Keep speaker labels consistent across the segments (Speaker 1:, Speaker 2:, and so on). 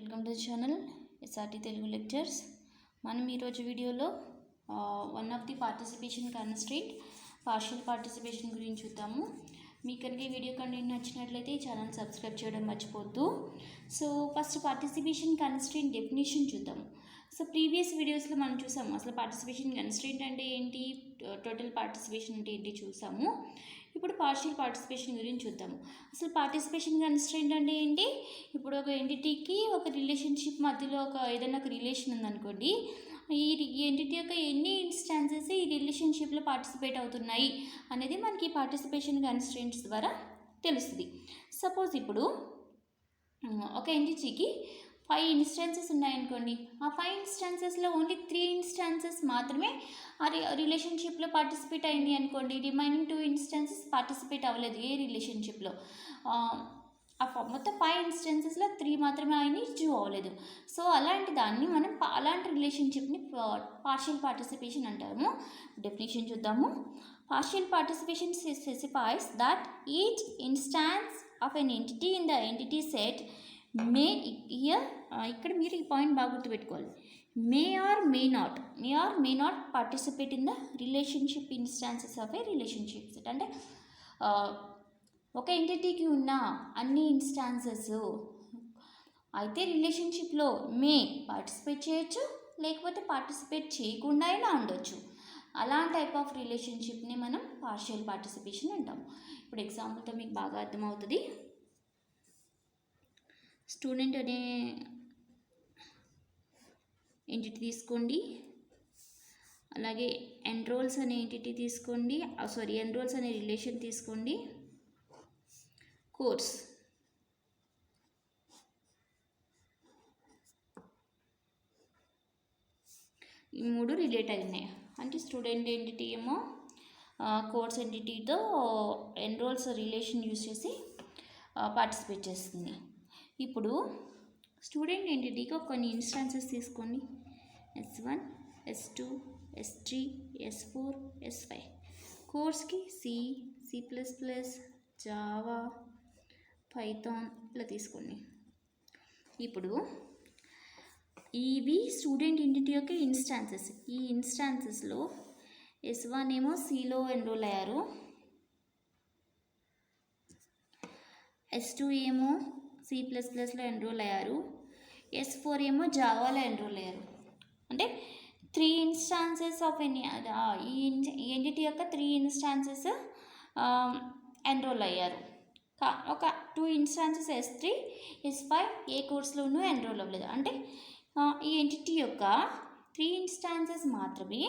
Speaker 1: Welcome to the channel SRT Telugu Lectures. మనం ఈరోజు వీడియోలో one of the participation constraint partial participation గురించి చూద్దాము. మీకు కనుక ఈ వీడియో కంటెంట్ నచ్చినట్లయితే ఈ ఛానల్ సబ్స్క్రైబ్ చేయడం మర్చిపోవద్దు. So first participation constraint definition చూద్దాము. సో ప్రీవియస్ వీడియోస్లో మనం చూసాము అసలు పార్టిసిపేషన్ కన్స్ట్రెయింట్ అంటే ఏంటి, టోటల్ పార్టిసిపేషన్ అంటే ఏంటి చూసాము. ఇప్పుడు పార్షియల్ పార్టిసిపేషన్ గురించి చూద్దాము. అసలు పార్టిసిపేషన్ కన్స్ట్రెయింట్ అంటే ఏంటి, ఇప్పుడు ఒక ఎంటిటీకి ఒక రిలేషన్షిప్ మధ్యలో ఏదైనా ఒక రిలేషన్ ఉందనుకోండి, ఈ ఎంటిటీ యొక్క ఎన్ని ఇన్స్టాన్సెస్ ఈ రిలేషన్షిప్లో పార్టిసిపేట్ అవుతున్నాయి అనేది మనకి పార్టిసిపేషన్ కన్స్ట్రెయింట్స్ ద్వారా తెలుస్తుంది. సపోజ్ ఇప్పుడు ఒక ఎంటిటీకి 5 ఇన్స్టాన్సెస్ ఉన్నాయనుకోండి, ఆ 5 ఇన్స్టాన్సెస్లో ఓన్లీ 3 ఇన్స్టాన్సెస్ మాత్రమే ఆ రిలేషన్షిప్లో పార్టిసిపేట్ అయింది అనుకోండి. రిమైనింగ్ 2 ఇన్స్టాన్సెస్ పార్టిసిపేట్ అవ్వలేదు ఏ రిలేషన్షిప్లో. మొత్తం 5 ఇన్స్టాన్సెస్లో 3 మాత్రమే అయినాయి, 2 అవ్వలేదు. సో అలాంటి దాన్ని మనం అలాంటి రిలేషన్షిప్ని పార్షియల్ పార్టిసిపేషన్ అంటాము. డెఫినేషన్ చూద్దాము. Partial participation specifies that each instance of an entity in the entity set may ఇక్కడ మీరు ఈ పాయింట్ బాగా గుర్తుపెట్టుకోవాలి. May or may not participate in the relationship instances of a relationship set. అంటే ఒక ఎంటిటీకి ఉన్న అన్ని ఇన్స్టాన్సెస్ అయితే రిలేషన్షిప్లో మే పార్టిసిపేట్ చేయొచ్చు, లేకపోతే పార్టిసిపేట్ చేయకుండా అయినా ఉండొచ్చు. అలాంటి టైప్ ఆఫ్ రిలేషన్షిప్ని మనం పార్షియల్ పార్టిసిపేషన్ అంటాము. ఇప్పుడు ఎగ్జాంపుల్తో మీకు బాగా అర్థమవుతుంది. స్టూడెంట్ అనే ఎంటిటీ తీసుకోండి, అలాగే ఎన్రోల్స్ అనే ఎంటిటీ తీసుకోండి, ఎన్రోల్స్ అనే రిలేషన్ తీసుకోండి, కోర్స్ ఈ 3 రిలేట్ అయినాయి. అంటే స్టూడెంట్ ఎంటిటీ ఏమో కోర్స్ ఎంటిటీతో ఎన్రోల్స్ రిలేషన్ యూజ్ చేసి పార్టిసిపేట్ చేస్తుంది. ఇప్పుడు స్టూడెంట్ ఎంటిటీకి కొన్ని ఇన్స్టాన్సెస్ తీసుకోండి, S1, S2, S3, S4, S5. కోర్స్కి C++, Java, Python ఇలా తీసుకోండి. ఇప్పుడు ఇవి స్టూడెంట్ ఎంటిటీ యొక్క ఇన్స్టాన్సెస్. ఈ ఇన్స్టాన్సెస్లో S1 ఏమో Cలో ఎన్రోల్ అయ్యారు, S2 ఏమో C++లో ఎన్రోల్ అయ్యారు, S4 ఏమో జావాలో ఎన్రోల్ అయ్యారు. అంటే 3 ఇన్స్టాన్సెస్ ఆఫ్ ఈ ఎంటిటీ యొక్క 3 ఇన్స్టాన్సెస్ ఎన్రోల్ అయ్యారు. ఒక 2 ఇన్స్టాన్సెస్ S3, S5 ఏ కోర్సులోనూ ఎన్రోల్ అవ్వలేదు. అంటే ఈ ఎంటిటీ యొక్క 3 ఇన్స్టాన్సెస్ మాత్రమే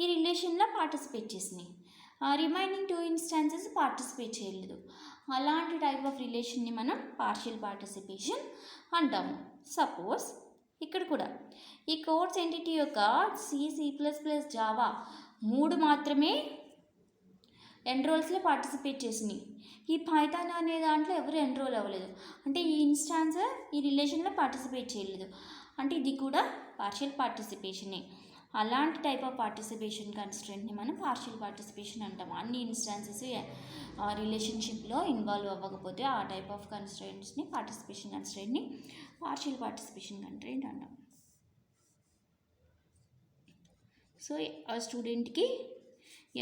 Speaker 1: ఈ రిలేషన్లో పార్టిసిపేట్ చేసినాయి, రిమైనింగ్ 2 ఇన్స్టాన్సెస్ పార్టిసిపేట్ చేయలేదు. అలాంటి టైప్ ఆఫ్ రిలేషన్ని మనం పార్షియల్ పార్టిసిపేషన్ అంటాము. సపోజ్ ఇక్కడ కూడా ఈ కోర్స్ ఎంటిటీ యొక్క C++, జావా 3 మాత్రమే ఎన్రోల్స్లో పార్టిసిపేట్ చేసినాయి. ఈ పైథాన్ అనే దాంట్లో ఎవరు ఎన్రోల్ అవ్వలేదు. అంటే ఈ ఇన్స్టాన్స్ ఈ రిలేషన్లో పార్టిసిపేట్ చేయలేదు. అంటే ఇది కూడా పార్షియల్ పార్టిసిపేషనే. అలాంటి టైప్ ఆఫ్ పార్టిసిపేషన్ కన్స్ట్రెయింట్ని మనం పార్షియల్ పార్టిసిపేషన్ అంటాము. అన్ని ఇన్స్టాన్సెస్ రిలేషన్షిప్లో ఇన్వాల్వ్ అవ్వకపోతే ఆ టైప్ ఆఫ్ కన్స్ట్రెయింట్స్ని పార్టిసిపేషన్ కన్స్ట్రెయింట్ని పార్షియల్ పార్టిసిపేషన్ కన్స్ట్రెయింట్ అంటాం. సో ఆ స్టూడెంట్కి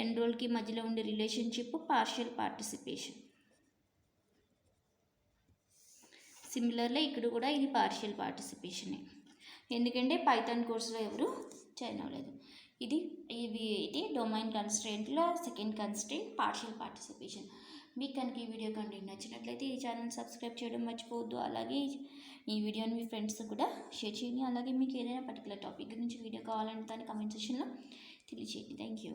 Speaker 1: ఎన్రోల్కి మధ్యలో ఉండే రిలేషన్షిప్ పార్షియల్ పార్టిసిపేషన్. సిమిలర్లీ ఇక్కడ కూడా ఇది పార్షియల్ పార్టిసిపేషనే, ఎందుకంటే పైథాన్ కోర్సులో ఎవరు జాయిన్ అవ్వలేదు. ఇది డొమైన్ కన్స్ట్రెయింట్లో సెకండ్ కన్స్ట్రెయింట్ పార్షియల్ పార్టిసిపేషన్. మీకు కనుక ఈ వీడియో కంటెంట్ నచ్చినట్లయితే ఈ ఛానల్ సబ్స్క్రైబ్ చేయడం మర్చిపోవద్దు. అలాగే ఈ వీడియోని మీ ఫ్రెండ్స్తో కూడా షేర్ చేయండి. అలాగే మీకు ఏదైనా పర్టికులర్ టాపిక్ గురించి వీడియో కావాలంటే దాన్ని కామెంట్ సెక్షన్లో తెలియజేయండి. Thank you.